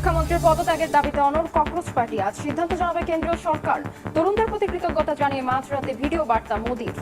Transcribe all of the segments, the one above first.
শিক্ষামন্ত্রীর পদত্যাগের দাবিতে অনড় ককরোচ পার্টি আজ সিদ্ধান্ত জানাবে কেন্দ্রীয় সরকার। তরুণদের প্রতি কৃতজ্ঞতা জানিয়ে মাঝরাতে ভিডিও বার্তা মোদির।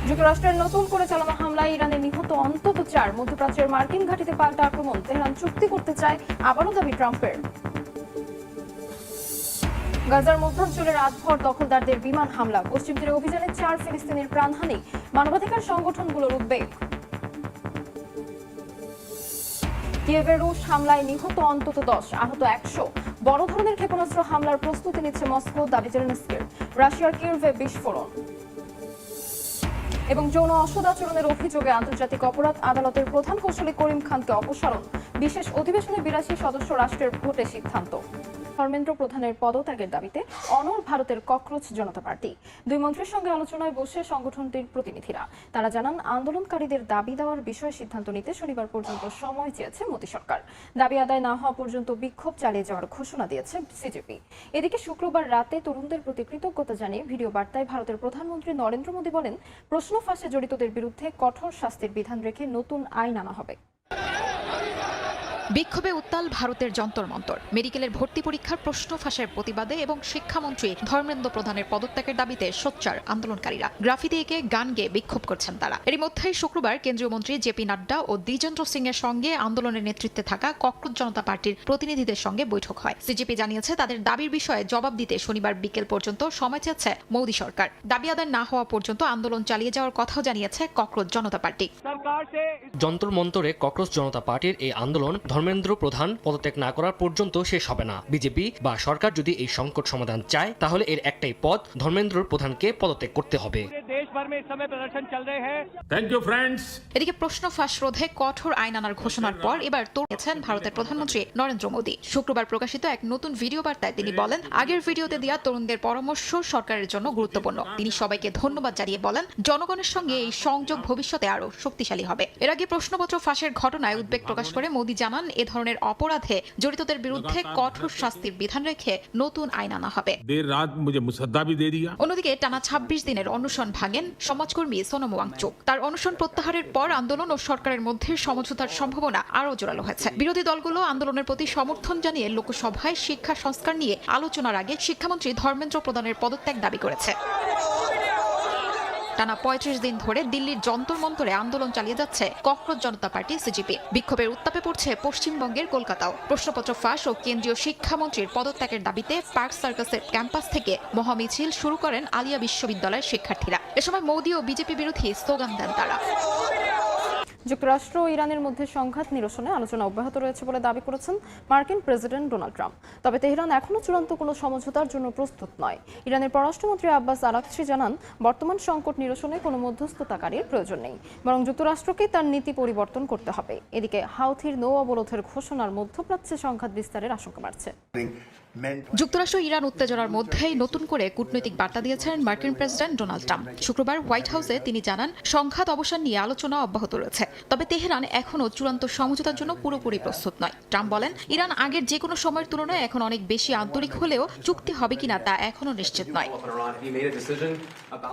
যুক্তরাষ্ট্রের নতুন করে চালানো হামলায় ইরানে নিহত অন্তত 4। মধ্যপ্রাচ্যের মার্কিন ঘাঁটিতে পাল্টা আক্রমণ। তেহরান চুক্তি করতে চায়, আবারও দাবি ট্রাম্পের। গাজার মধ্যাঞ্চলে রাতভর দখলদারদের বিমান হামলা। পশ্চিম তীরে অভিযানে 4 ফিলিস্তিনির প্রাণহানি। মানবাধিকার সংগঠনগুলোর উদ্বেগ। কিয়েভের রুশ হামলায় নিহত অন্তত 10, আহত 100। বড় ধরনের ক্ষেপণাস্ত্র হামলার প্রস্তুতি নিচ্ছে মস্কো, দাবি জেলেনস্কির। রাশিয়ার কিয়েভে বিস্ফোরণ। এবং যৌন অসদাচরণের অভিযোগে আন্তর্জাতিক অপরাধ আদালতের প্রধান কৌশলী করিম খানকে অপসারণ। বিশেষ অধিবেশনে 82 সদস্য রাষ্ট্রের ভোটে সিদ্ধান্ত। ধর্মেন্দ্র প্রধানের পদত্যাগের দাবিতে অনড় ভারতের ককরোচ জনতা পার্টি। দুই মন্ত্রীর সঙ্গে আলোচনায় বসে সংগঠনটির প্রতিনিধিরা। তারা জানান, আন্দোলনকারীদের দাবি দেওয়ার বিষয়ে সিদ্ধান্ত নিতে শনিবার পর্যন্ত সময় চেয়েছে মোদী সরকার। দাবি আদায় না হওয়া পর্যন্ত বিক্ষোভ চালিয়ে যাওয়ার ঘোষণা দিয়েছে সিজেপি। এদিকে শুক্রবার রাতে তরুণদের প্রতি কৃতজ্ঞতা জানিয়ে ভিডিও বার্তায় ভারতের প্রধানমন্ত্রী নরেন্দ্র মোদী বলেন, প্রশ্ন ফাঁসে জড়িতদের বিরুদ্ধে কঠোর শাস্তির বিধান রেখে নতুন আইন আনা হবে। বিক্ষোভে উত্তাল ভারতের যন্তর মন্তর। মেডিকেলের ভর্তি পরীক্ষার প্রশ্ন ফাঁসের প্রতিবাদে এবং শিক্ষামন্ত্রী ধর্মেন্দ্র প্রধানের পদত্যাগের দাবিতে সোচ্চার আন্দোলনকারীরা। গ্রাফিতি এঁকে গান গেয়ে বিক্ষোভ করছেন তারা। এরই মধ্যেই শুক্রবার কেন্দ্রীয় মন্ত্রী জেপি নাড্ডা ও দ্বিজেন্দ্র সিং এর সঙ্গে আন্দোলনের নেতৃত্বে থাকা ককরোচ জনতা পার্টির প্রতিনিধিদের সঙ্গে বৈঠক হয়। সিজেপি জানিয়েছে, তাদের দাবির বিষয়ে জবাব দিতে শনিবার বিকেল পর্যন্ত সময় চেয়েছে মোদী সরকার। দাবি আদায় না হওয়া পর্যন্ত আন্দোলন চালিয়ে যাওয়ার কথাও জানিয়েছে ককরোচ জনতা পার্টি। যন্তর মন্তরে ককরোচ জনতা পার্টির এই আন্দোলন ধর্মেন্দ্র প্রধান পদত্যাগ না করার পর্যন্ত শেষ হবে না। বিজেপি বা সরকার যদি এই সংকট সমাধান চায়, তাহলে এর একটাই পথ, ধর্মেন্দ্র প্রধানকে পদত্যাগ করতে হবে। এদিকে প্রশ্ন ফাঁস রোধে কঠোর আইন আনার ঘোষণার পর এবার তোড়েছেন ভারতের প্রধানমন্ত্রী নরেন্দ্র মোদী। শুক্রবার প্রকাশিত এক নতুন ভিডিও বার্তায় তিনি বলেন, আগের ভিডিওতে দেওয়া তরুণদের পরামর্শ সরকারের জন্য গুরুত্বপূর্ণ। তিনি সবাইকে ধন্যবাদ জানিয়ে বলেন, জনগণের সঙ্গে এই সংযোগ ভবিষ্যতে আরো শক্তিশালী হবে। এর আগে প্রশ্নপত্র ফাঁসের ঘটনায় উদ্বেগ প্রকাশ করে মোদী জানান, এ ধরনের অপরাধে জড়িতদের বিরুদ্ধে কঠোর শাস্তির বিধান রেখে নতুন আইন আনা হবে। অন্যদিকে টানা 26 দিনের অনশন ভাঙেন সমাজকর্মী সোনম ওয়াংচুক। তার অনশন প্রত্যাহারের পর আন্দোলন ও সরকারের মধ্যে সমঝোতার সম্ভাবনা আরও জোরালো হয়েছে। বিরোধী দলগুলো আন্দোলনের প্রতি সমর্থন জানিয়ে লোকসভায় শিক্ষা সংস্কার নিয়ে আলোচনার আগে শিক্ষামন্ত্রী ধর্মেন্দ্র প্রধানের পদত্যাগ দাবি করেছে। টানা 35 দিন ধরে দিল্লির যন্তর মন্তরে আন্দোলন চালিয়ে যাচ্ছে ককরোচ জনতা পার্টি সিজেপি। বিক্ষোভের উত্তাপে পড়ছে পশ্চিমবঙ্গের কলকাতাও। প্রশ্নপত্র ফাঁস ও কেন্দ্রীয় শিক্ষামন্ত্রীর পদত্যাগের দাবিতে পার্ক সার্কাসের ক্যাম্পাস থেকে মহামিছিল শুরু করেন আলিয়া বিশ্ববিদ্যালয়ের শিক্ষার্থীরা। এ সময় মোদী ও বিজেপি বিরোধী স্লোগান দেন তারা। যুক্তরাষ্ট্র ও ইরানের মধ্যে সংঘাত নিরসনে আলোচনা অব্যাহত রয়েছে বলে দাবি করেছেন মার্কিন প্রেসিডেন্ট ডোনাল্ড ট্রাম্প। তবে তেহরান এখনও চূড়ান্ত কোনো সমঝোতার জন্য প্রস্তুত নয়। ইরানের পররাষ্ট্রমন্ত্রী আব্বাস আরাগচি জানান, বর্তমান সংকট নিরসনে কোনো মধ্যস্থতাকারীর প্রয়োজন নেই, বরং যুক্তরাষ্ট্রকেই তার নীতি পরিবর্তন করতে হবে। এদিকে হাউথির নৌ অবরোধের ঘোষণার মধ্যপ্রাচ্যে সংঘাত বিস্তারের আশঙ্কা বাড়ছে। যুক্তরাষ্ট্র ইরান উত্তেজনার মধ্যেই নতুন করে কূটনৈতিক বার্তা দিয়েছেন মার্কিন প্রেসিডেন্ট ডোনাল্ড ট্রাম্প। শুক্রবার হোয়াইট হাউসে তিনি জানান, সংঘাত অবসান নিয়ে আলোচনা অব্যাহত রয়েছে, তবে তেহরান এখনও চূড়ান্ত সমঝোতার জন্য পুরোপুরি প্রস্তুত নয়। ট্রাম্প বলেন, ইরান আগের যে কোনো সময়ের তুলনায় এখন অনেক বেশি আন্তরিক হলেও চুক্তি হবে কিনা তা এখনও নিশ্চিত নয়।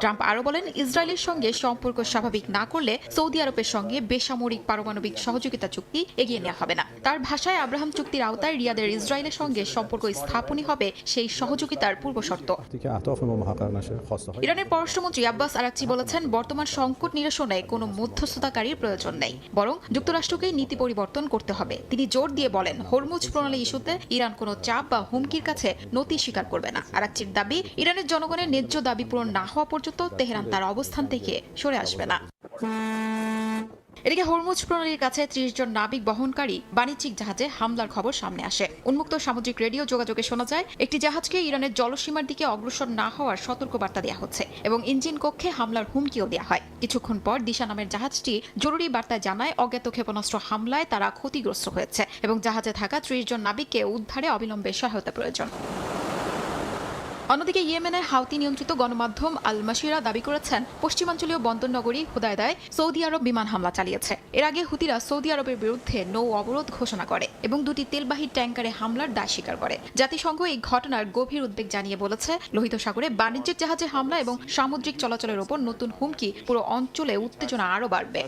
ট্রাম্প আরও বলেন, ইসরায়েলের সঙ্গে সম্পর্ক স্বাভাবিক না করলে সৌদি আরবের সঙ্গে বেসামরিক পারমাণবিক সহযোগিতা চুক্তি এগিয়ে নেওয়া হবে না। তার ভাষায়, আব্রাহাম চুক্তির আওতায় রিয়াদের ইসরায়েলের সঙ্গে সম্পর্ক স্থাপনই হবে সেই সহযোগিতার পূর্বশর্ত। ইরানের পররাষ্ট্রমন্ত্রী আব্বাস আরাগচি বলেছেন, বর্তমান সংকট নিরসনে কোনো মধ্যস্থতাকারীর প্রয়োজন নেই, বরং যুক্তরাষ্ট্রকেই নীতি পরিবর্তন করতে হবে। তিনি জোর দিয়ে বলেন, হরমুজ প্রণালী ইস্যুতে ইরান কোনো চাপ বা হুমকির কাছে নতি স্বীকার করবে না। আরাগচির দাবি, ইরানের জনগণের ন্যায্য দাবি পূরণ না হওয়া পর্যন্ত তেহরান তার অবস্থান থেকে সরে আসবে না। এদিকে হরমুজ প্রণালীর কাছে 30 জন নাবিক বহনকারী বাণিজ্যিক জাহাজে হামলার খবর সামনে আসে। উন্মুক্ত সামুদ্রিক রেডিও যোগাযোগে শোনা যায়, একটি জাহাজকে ইরানের জলসীমার দিকে অগ্রসর না হওয়ার সতর্কবার্তা দেওয়া হচ্ছে এবং ইঞ্জিন কক্ষে হামলার হুমকিও দেওয়া হয়। কিছুক্ষণ পর দিশা নামের জাহাজটি জরুরি বার্তায় জানায়, অজ্ঞাত ক্ষেপণাস্ত্র হামলায় তারা ক্ষতিগ্রস্ত হয়েছে এবং জাহাজে থাকা 30 জন নাবিককে উদ্ধারে অবিলম্বে সহায়তা প্রয়োজন। অন্যদিকে ইয়েমেনের হাউতি নিয়ন্ত্রিত গণমাধ্যম আল মাশিরা দাবি করেছেন পশ্চিমাঞ্চলীয় বন্দর নগরী হুদায়দায় সৌদি আরব বিমান হামলা চালিয়েছে। এর আগে হুতিরা সৌদি আরবের বিরুদ্ধে নৌ অবরোধ ঘোষণা করে এবং 2টি তেলবাহী ট্যাঙ্কারে হামলার দায় স্বীকার করে। জাতিসংঘ এই ঘটনার গভীর উদ্বেগ জানিয়ে বলেছে, লোহিত সাগরে বাণিজ্যিক জাহাজে হামলা এবং সামুদ্রিক চলাচলের ওপর নতুন হুমকি পুরো অঞ্চলে উত্তেজনা আরও বাড়বে।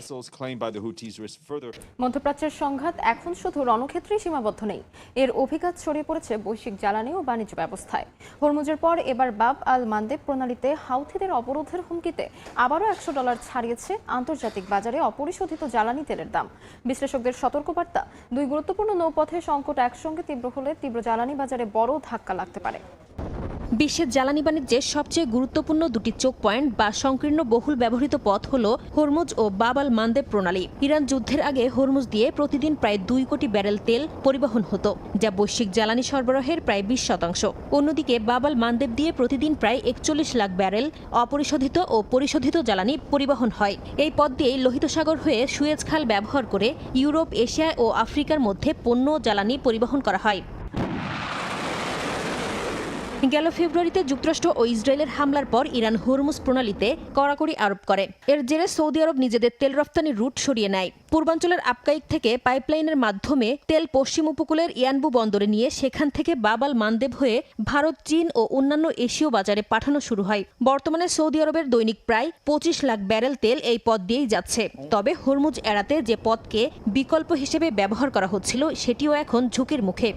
মধ্যপ্রাচ্যের সংঘাত এখন শুধু রণক্ষেত্রেই সীমাবদ্ধ নেই, এর অভিঘাত ছড়িয়ে পড়েছে বৈশ্বিক জ্বালানি ও বাণিজ্য ব্যবস্থায়। হরমুজের পর এবার বাব আল মান্দেব প্রণালীতে হাউথিদের অবরোধের হুমকিতে আবারও $100 ছাড়িয়েছে আন্তর্জাতিক বাজারে অপরিশোধিত জ্বালানি তেলের দাম। বিশ্লেষকদের সতর্কবার্তা, দুই গুরুত্বপূর্ণ নৌপথে সংকট একসঙ্গে তীব্র হলে তীব্র জ্বালানি বাজারে বড় ধাক্কা লাগতে পারে। বিশ্বের জ্বালানি বাণিজ্যের সবচেয়ে গুরুত্বপূর্ণ দুটি চোক পয়েন্ট বা সংকীর্ণ বহুল ব্যবহৃত পথ হল হরমুজ ও বাব আল মান্দেব প্রণালী। ইরান যুদ্ধের আগে হরমুজ দিয়ে প্রতিদিন প্রায় 2 কোটি ব্যারেল তেল পরিবহন হতো, যা বৈশ্বিক জ্বালানি সরবরাহের প্রায় 20%। অন্যদিকে বাব আল মান্দেব দিয়ে প্রতিদিন প্রায় 41 লাখ ব্যারেল অপরিশোধিত ও পরিশোধিত জ্বালানি পরিবহন হয়। এই পথ দিয়েই লোহিত সাগর হয়ে সুয়েজ খাল ব্যবহার করে ইউরোপ, এশিয়া ও আফ্রিকার মধ্যে পণ্য জ্বালানি পরিবহন করা হয়। গেল ফেব্রুয়ারিতে যুক্তরাষ্ট্র ও ইসরায়েলের হামলার পর ইরান হরমুজ প্রণালীতে কড়াকড়ি আরোপ করে। এর জেরে সৌদি আরব নিজেদের তেল রফতানির রুট সরিয়ে নেয়। পূর্বাঞ্চলের আবকাইক থেকে পাইপলাইনের মাধ্যমে তেল পশ্চিম উপকূলের ইয়ানবু বন্দরে নিয়ে সেখান থেকে বাব আল মান্দেব হয়ে ভারত, চীন ও অন্যান্য এশীয় বাজারে পাঠানো শুরু হয়। বর্তমানে সৌদি আরবের দৈনিক প্রায় 25 লাখ ব্যারেল তেল এই পথ দিয়েই যাচ্ছে। তবে হরমুজ এড়াতে যে পথকে বিকল্প হিসেবে ব্যবহার করা হচ্ছিল, সেটিও এখন ঝুঁকির মুখে।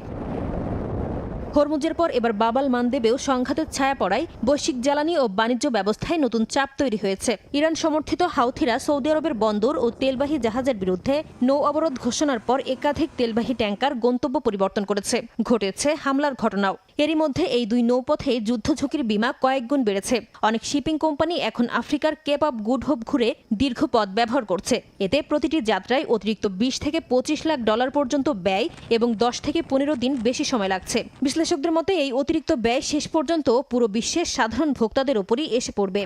হরমুজের পর এবার বাব আল মান্দেবেও সংঘাতের ছায়া পড়ায় বৈশ্বিক জ্বালানি ও বাণিজ্য ব্যবস্থায় নতুন চাপ তৈরি হয়েছে। ইরান সমর্থিত হাউথিরা সৌদি আরবের বন্দর ও তেলবাহী জাহাজের বিরুদ্ধে নৌ অবরোধ ঘোষণার পর একাধিক তেলবাহী ট্যাঙ্কার গন্তব্য পরিবর্তন করেছে। ঘটেছে হামলার ঘটনাও। এরই মধ্যে এই দুই নৌপথে যুদ্ধ ঝুঁকির বীমা কয়েকগুণ বেড়েছে। অনেক শিপিং কোম্পানি এখন আফ্রিকার কেপ অব গুড হোপ ঘুরে দীর্ঘ পথ ব্যবহার করছে। এতে প্রতিটি যাত্রায় অতিরিক্ত $20 থেকে $25 লাখ পর্যন্ত ব্যয় এবং 10 থেকে 15 দিন বেশি সময় লাগছে। বিশ্লেষকদের মতে এই অতিরিক্ত ব্যয় শেষ পর্যন্ত পুরো বিশ্বের সাধারণ ভোক্তাদের উপরই এসে পড়বে।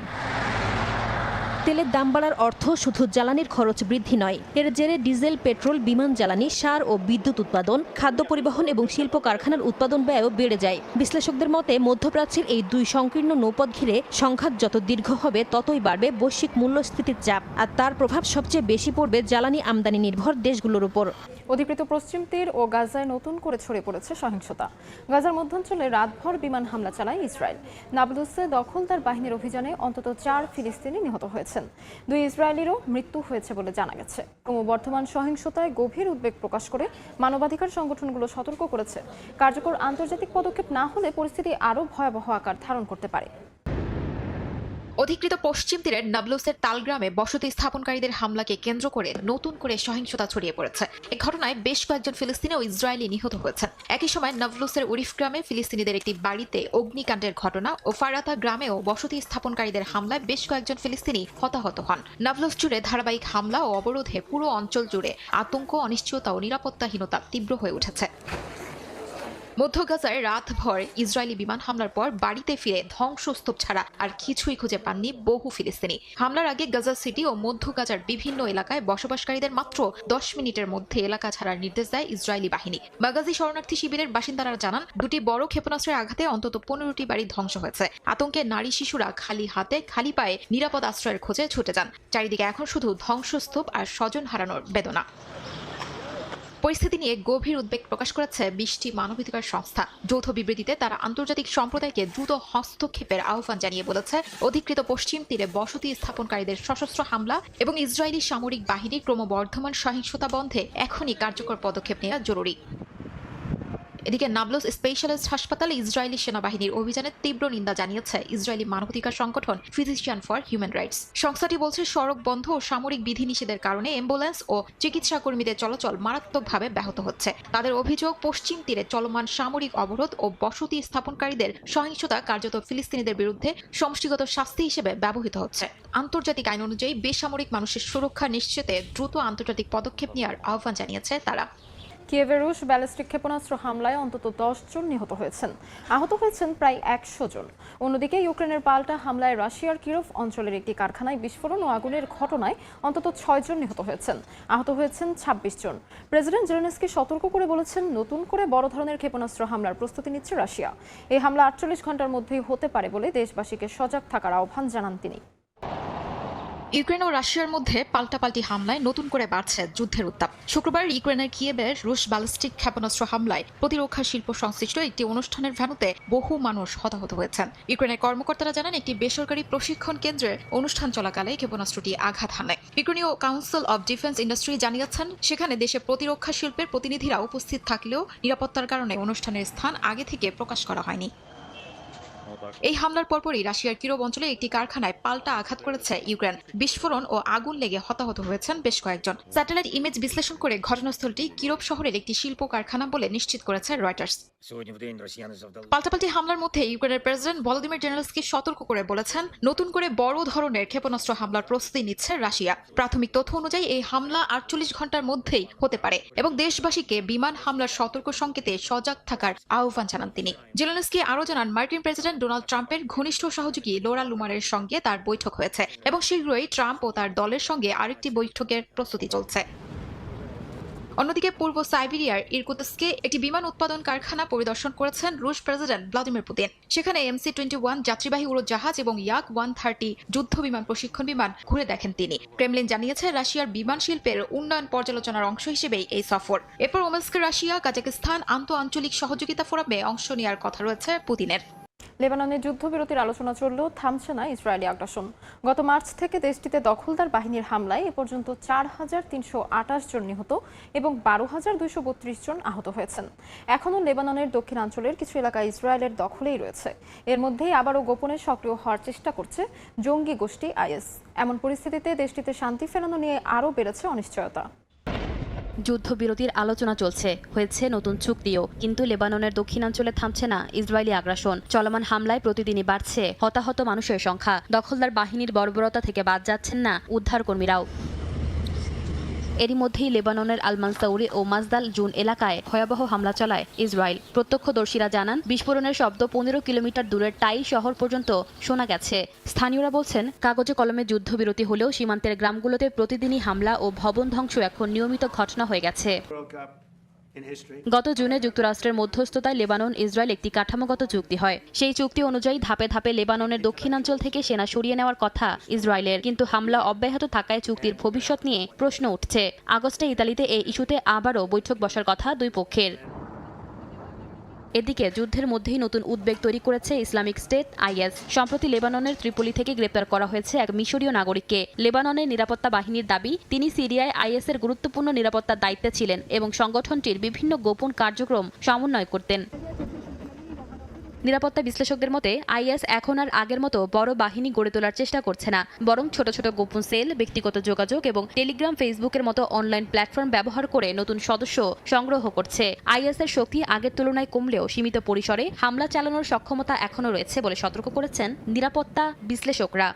তেলের দাম বাড়ার অর্থ শুধু জ্বালানির খরচ বৃদ্ধি নয়, এর জেরে ডিজেল, পেট্রোল, বিমান জ্বালানি, সার ও বিদ্যুৎ উৎপাদন, খাদ্য পরিবহন এবং শিল্প কারখানার উৎপাদন ব্যয়ও বেড়ে যায়। বিশ্লেষকদের মতে মধ্যপ্রাচ্যের এই দুই সংকীর্ণ নৌপথ ঘিরে সংঘাত যত দীর্ঘ হবে, ততই বাড়বে বৈশ্বিক মূল্যস্ফীতির চাপ, আর তার প্রভাব সবচেয়ে বেশি পড়বে জ্বালানি আমদানি নির্ভর দেশগুলোর উপর। অধিকৃত পশ্চিম তীর ও গাজায় নতুন করে ছড়িয়ে পড়েছে সহিংসতা। গাজার মধ্যাঞ্চলে রাতভর বিমান হামলা চালায় ইসরায়েল। নাবলুসে দখলদার বাহিনীর অভিযানে অন্তত 4 ফিলিস্তিনি নিহত হয়েছেন। 2 ইসরায়েলিরও মৃত্যু হয়েছে বলে জানা গেছে। ক্রমবর্ধমান সহিংসতায় গভীর উদ্বেগ প্রকাশ করে মানবাধিকার সংগঠনগুলো সতর্ক করেছে, কার্যকর আন্তর্জাতিক পদক্ষেপ না হলে পরিস্থিতি আরও ভয়াবহ আকার ধারণ করতে পারে। অধিকৃত পশ্চিম তীরের নাবলুসের তালগ্রামে বসতি স্থাপনকারীদের হামলাকে কেন্দ্র করে নতুন করে সহিংসতা ছড়িয়ে পড়েছে। এই ঘটনায় বেশ কয়েকজন ফিলিস্তিনি ও ইসরায়েলি নিহত হয়েছেন। একই সময় নাবলুসের উরিফ গ্রামে ফিলিস্তিনিদের একটি বাড়িতে অগ্নিকাণ্ডের ঘটনা ও ফারাতা গ্রামেও বসতি স্থাপনকারীদের হামলায় বেশ কয়েকজন ফিলিস্তিনি হতাহত হন। নাবলুস জুড়ে ধারাবাহিক হামলা ও অবরোধে পুরো অঞ্চল জুড়ে আতঙ্ক, অনিশ্চয়তা ও নিরাপত্তাহীনতা তীব্র হয়ে উঠেছে। মধ্য গাজায় রাতভর ইসরায়েলি বিমান হামলার পর বাড়িতে ফিরে ধ্বংসস্তূপ ছাড়া আর কিছুই খুঁজে পাননি বহু ফিলিস্তিনি। হামলার আগে গাজা সিটি ও মধ্য গাজার বিভিন্ন এলাকায় বসবাসকারীদের মাত্র 10 মিনিটের মধ্যে এলাকা ছাড়ার নির্দেশ দেয় ইসরায়েলি বাহিনী। মাগাজি শরণার্থী শিবিরের বাসিন্দারা জানান, 2টি বড় ক্ষেপণাস্ত্রের আঘাতে অন্তত 15টি বাড়ি ধ্বংস হয়েছে। আতঙ্কে নারী শিশুরা খালি হাতে খালি পায়ে নিরাপদ আশ্রয়ের খোঁজে ছুটে যান। চারিদিকে এখন শুধু ধ্বংসস্তূপ আর স্বজন হারানোর বেদনা। পরিস্থিতি নিয়ে গভীর উদ্বেগ প্রকাশ করেছে 20টি মানবাধিকার সংস্থা। যৌথ বিবৃতিতে তারা আন্তর্জাতিক সম্প্রদায়কে দ্রুত হস্তক্ষেপের আহ্বান জানিয়ে বলেছে, অধিকৃত পশ্চিম তীরে বসতি স্থাপনকারীদের সশস্ত্র হামলা এবং ইসরায়েলি সামরিক বাহিনীর ক্রমবর্ধমান সহিংসতা বন্ধে এখনই কার্যকর পদক্ষেপ নেওয়া জরুরি। এদিকে নাবলুস স্পেশালিস্ট হাসপাতালে ইসরায়েলি সেনাবাহিনীর অভিযানের তীব্র নিন্দা জানিয়েছে ইসরায়েলি মানবাধিকার সংগঠন ফিজিশিয়ান ফর হিউম্যান রাইটস। সংস্থাটি বলছে, সড়ক বন্ধ ও সামরিক বিধিনিষেধের কারণে অ্যাম্বুলেন্স ও চিকিৎসা কর্মীদের চলাচল মারাত্মকভাবে ব্যাহত হচ্ছে। তাদের অভিযোগ, পশ্চিম তীরে চলমান সামরিক অবরোধ ও বসতি স্থাপনকারীদের সহিংসতা কার্যত ফিলিস্তিনিদের বিরুদ্ধে সমষ্টিগত শাস্তি হিসেবে ব্যবহৃত হচ্ছে। আন্তর্জাতিক আইন অনুযায়ী বেসামরিক মানুষের সুরক্ষা নিশ্চিতে দ্রুত আন্তর্জাতিক পদক্ষেপ নেওয়ার আহ্বান জানিয়েছে তারা। কিয়েভে রুশ ব্যালিস্টিক ক্ষেপণাস্ত্র হামলায় অন্তত 10 জন নিহত হয়েছেন, আহত হয়েছেন প্রায় 100 জন। অন্যদিকে ইউক্রেনের পাল্টা হামলায় রাশিয়ার কিরোভ অঞ্চলের একটি কারখানায় বিস্ফোরণ ও আগুনের ঘটনায় অন্তত 6 জন নিহত হয়েছেন, আহত হয়েছেন 26 জন। প্রেসিডেন্ট জেলেনস্কি সতর্ক করে বলেছেন, নতুন করে বড় ধরনের ক্ষেপণাস্ত্র হামলার প্রস্তুতি নিচ্ছে রাশিয়া। এই হামলা 48 ঘন্টার মধ্যেই হতে পারে বলে দেশবাসীকে সজাগ থাকার আহ্বান জানান তিনি। ইউক্রেন ও রাশিয়ার মধ্যে পাল্টাপাল্টি হামলায় নতুন করে বাড়ছে যুদ্ধের উত্তাপ। শুক্রবার ইউক্রেনের কিয়েভের রুশ ব্যালিস্টিক ক্ষেপণাস্ত্র হামলায় প্রতিরক্ষা শিল্প সংশ্লিষ্ট একটি অনুষ্ঠানের ভ্যানুতে বহু মানুষ হতাহত হয়েছেন। ইউক্রেনের কর্মকর্তারা জানান, একটি বেসরকারি প্রশিক্ষণ কেন্দ্রে অনুষ্ঠান চলাকালে ক্ষেপণাস্ত্রটি আঘাত হানে। ইউক্রেনীয় কাউন্সিল অব ডিফেন্স ইন্ডাস্ট্রি জানিয়েছেন, সেখানে দেশের প্রতিরক্ষা শিল্পের প্রতিনিধিরা উপস্থিত থাকলেও নিরাপত্তার কারণে অনুষ্ঠানের স্থান আগে থেকে প্রকাশ করা হয়নি। এই হামলার পরপরই রাশিয়ার কিরোভ অঞ্চলে একটি কারখানায় পাল্টা আঘাত করেছে ইউক্রেন। বিস্ফোরণ ও আগুন লেগে হতাহত হয়েছেন বেশ কয়েকজন। স্যাটেলাইট ইমেজ বিশ্লেষণ করে ঘটনাস্থলটি কিরোভ শহরের একটি শিল্প কারখানা বলে নিশ্চিত করেছে রয়টার্স। পাল্টাপাল্টি হামলার মধ্যে ইউক্রেনের প্রেসিডেন্ট ভলোদিমির জেলেনস্কি সতর্ক করে বলেছেন, নতুন করে বড় ধরনের ক্ষেপণাস্ত্র হামলার প্রস্তুতি নিচ্ছে রাশিয়া। প্রাথমিক তথ্য অনুযায়ী এই হামলা 48 ঘন্টার মধ্যেই হতে পারে এবং দেশবাসীকে বিমান হামলার সতর্ক সংকেতে সজাগ থাকার আহ্বান জানান তিনি। জেলেনস্কি আরও জানান, মার্কিন প্রেসিডেন্ট ডোনাল্ড ট্রাম্পের ঘনিষ্ঠ সহযোগী লোরা লুমারের সঙ্গে তার বৈঠক হয়েছে এবং শীঘ্রই ট্রাম্প ও তার দলের সঙ্গে আরেকটি বৈঠকের প্রস্তুতি চলছে। অন্যদিকে পূর্ব সাইবেরিয়ার ইরকুতস্কে একটি বিমান উৎপাদন কারখানা পরিদর্শন করেছেন রুশ প্রেসিডেন্ট ভ্লাদিমির পুতিন। সেখানে MC-21 যাত্রীবাহী উড়োজাহাজ এবং ইয়াক-130 যুদ্ধ বিমান প্রশিক্ষণ বিমান ঘুরে দেখেন তিনি। ক্রেমলিন জানিয়েছে, রাশিয়ার বিমান শিল্পের উন্নয়ন পর্যালোচনার অংশ হিসেবেই এই সফর। এরপর ওমেস্কে রাশিয়া কাজাকিস্তান আন্তঃআঞ্চলিক সহযোগিতা ফোরামে অংশ নেওয়ার কথা রয়েছে পুতিনের। লেবাননে যুদ্ধবিরতির আলোচনা চললেও থামছে না ইসরায়েলি আগ্রাসন। গত মার্চ থেকে দেশটিতে দখলদার বাহিনীর হামলায় এ পর্যন্ত 4328 জন নিহত এবং 12232 জন আহত হয়েছেন। এখনও লেবাননের দক্ষিণাঞ্চলের কিছু এলাকা ইসরায়েলের দখলেই রয়েছে। এর মধ্যেই আবারও গোপনে সক্রিয় হওয়ার চেষ্টা করছে জঙ্গি গোষ্ঠী IS। এমন পরিস্থিতিতে দেশটিতে শান্তি ফেরানো নিয়ে আরও বেড়েছে অনিশ্চয়তা। যুদ্ধবিরতির আলোচনা চলছে, হয়েছে নতুন চুক্তিও, কিন্তু লেবাননের দক্ষিণাঞ্চলে থামছে না ইসরায়েলি আগ্রাসন। চলমান হামলায় প্রতিদিনই বাড়ছে হতাহত মানুষের সংখ্যা। দখলদার বাহিনীর বর্বরতা থেকে বাদ যাচ্ছেন না উদ্ধারকর্মীরাও। এরই মধ্যেই লেবাননের আল মানসাউরি ও মাজদাল জুন এলাকায় ভয়াবহ হামলা চালায় ইসরায়েল। প্রত্যক্ষদর্শীরা জানান, বিস্ফোরণের শব্দ 15 কিলোমিটার দূরের টাইল শহর পর্যন্ত শোনা গেছে। স্থানীয়রা বলছেন, কাগজে কলমে যুদ্ধবিরতি হলেও সীমান্তের গ্রামগুলোতে প্রতিদিনই হামলা ও ভবন ধ্বংস এখন নিয়মিত ঘটনা হয়ে গেছে। গত জুনে যুক্তরাষ্ট্রের মধ্যস্থতায় লেবানন ইসরায়েল একটি কাঠামোগত চুক্তি হয়। সেই চুক্তি অনুযায়ী ধাপে ধাপে লেবাননের দক্ষিণাঞ্চল থেকে সেনা সরিয়ে নেওয়ার কথা ইসরায়েলের, কিন্তু হামলা অব্যাহত থাকায় চুক্তির ভবিষ্যৎ নিয়ে প্রশ্ন উঠছে। আগস্টে ইতালিতে এই ইস্যুতে আবারও বৈঠক বসার কথা দুই পক্ষের। এদিকে যুদ্ধের মধ্যেই নতুন উদ্বেগ তৈরি করেছে ইসলামিক স্টেট IS। সম্প্রতি লেবাননের ত্রিপলি থেকে গ্রেপ্তার করা হয়েছে এক মিশরীয় নাগরিককে। লেবাননের নিরাপত্তা বাহিনীর দাবি, তিনি সিরিয়ায় IS এর গুরুত্বপূর্ণ নিরাপত্তার দায়িত্বে ছিলেন এবং সংগঠনটির বিভিন্ন গোপন কার্যক্রম সমন্বয় করতেন। নিরাপত্তা বিশ্লেষকদের মতে IS এখন আর আগের মতো বড় বাহিনী গড়ে তোলার চেষ্টা করছে না, বরং ছোট ছোট গোপন সেল, ব্যক্তিগত যোগাযোগ এবং টেলিগ্রাম, ফেসবুকের মতো অনলাইন প্ল্যাটফর্ম ব্যবহার করে নতুন সদস্য সংগ্রহ করছে। IS এর শক্তি আগের তুলনায় কমলেও সীমিত পরিসরে হামলা চালানোর সক্ষমতা এখনও রয়েছে বলে সতর্ক করেছেন নিরাপত্তা বিশ্লেষকরা।